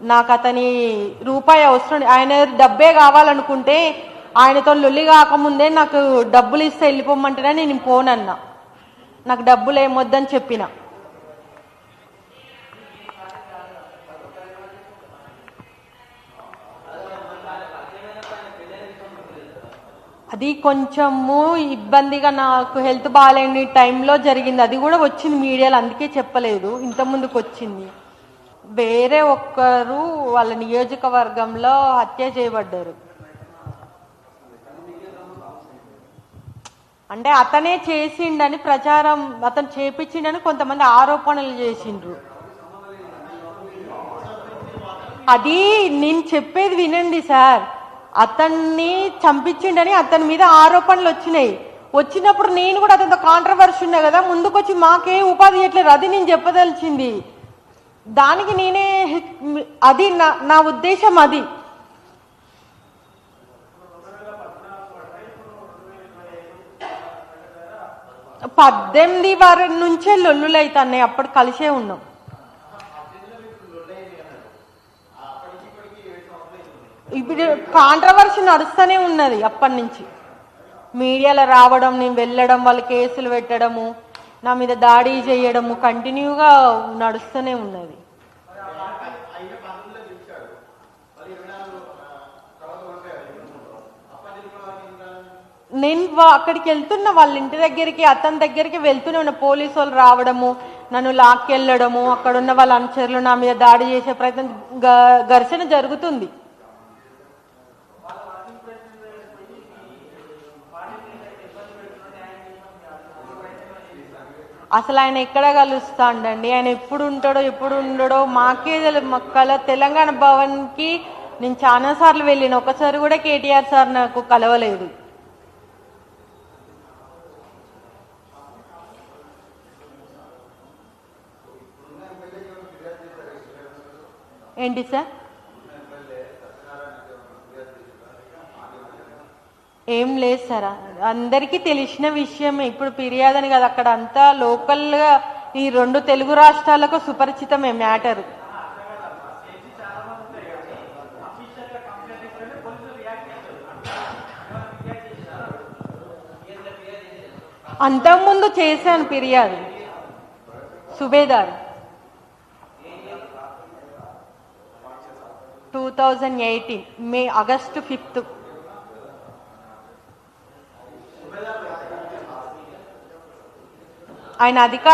నాకు అతని రూపాయి అవసరం, ఆయన డబ్బే కావాలనుకుంటే ఆయనతో లొల్లి కాకముందే నాకు డబ్బులు ఇస్తే వెళ్ళిపోమంటేనే నేను పోనన్నా, నాకు డబ్బులు ఏమొద్దని చెప్పిన. అది కొంచెము ఇబ్బందిగా, నాకు హెల్త్ బాగాలేని టైంలో జరిగింది. అది కూడా వచ్చింది మీడియాలో, అందుకే చెప్పలేదు, ఇంత ముందుకు వచ్చింది. వేరే ఒక్కరు వాళ్ళ నియోజకవర్గంలో హత్య చేయబడ్డారు. అంటే అతనే చేసిండని ప్రచారం, అతను చేపించిండని కొంతమంది ఆరోపణలు చేసిండ్రు. అది నేను చెప్పేది వినండి సార్, అతన్ని చంపించిండని అతని మీద ఆరోపణలు వచ్చినాయి. వచ్చినప్పుడు నేను కూడా అతనితో కాంట్రవర్సీ ఉన్నా కదా, ముందుకొచ్చి మాకే ఉపాధి ఇవ్వట్లేదు, అది నేను చెప్పదలిచింది. దానికి నేనే, అది నా ఉద్దేశం. అది 18 వారి నుంచే లొల్లులు అవుతున్నాయి, అప్పుడు కలిసే ఉన్నాం. ఇప్పుడు కాంట్రవర్సీ నడుస్తూనే ఉన్నది అప్పటి నుంచి, మీడియాలో రావడం, నేను వెళ్ళడం, వాళ్ళు కేసులు పెట్టడము, నా మీద దాడి చేయడము కంటిన్యూగా నడుస్తూనే ఉన్నది. నేను అక్కడికి వెళ్తున్నా, వాళ్ళ ఇంటి దగ్గరికి, అతని దగ్గరికి వెళ్తూనే ఉన్న, పోలీసు వాళ్ళు రావడము, నన్ను లాక్కెళ్ళడము, అక్కడ ఉన్న వాళ్ళ అనుచరులు నా మీద దాడి చేసే ప్రయత్నం, ఘర్షణ జరుగుతుంది. అసలు ఆయన ఎక్కడ కలుస్తాండండి, ఆయన ఎప్పుడు ఉంటాడో ఎప్పుడు ఉండడో మాకే మక్కల తెలంగాణ భవన్కి నేను చాలా సార్లు వెళ్ళిన, ఒకసారి కూడా కేటీఆర్ సార్ నాకు కలవలేదు. ఏంటి సార్? ఏం లేదు సార్, అందరికీ తెలిసిన విషయమే. ఇప్పుడు ఫిర్యాదు అని కదా, అక్కడ అంతా లోకల్గా ఈ 2 తెలుగు రాష్ట్రాలకు సుపరిచితమే మ్యాటర్. అంతకుముందు చేశాను ఫిర్యాదు, సుబేదార్ 2018 ఆగస్టు 5. ఆయన అధికార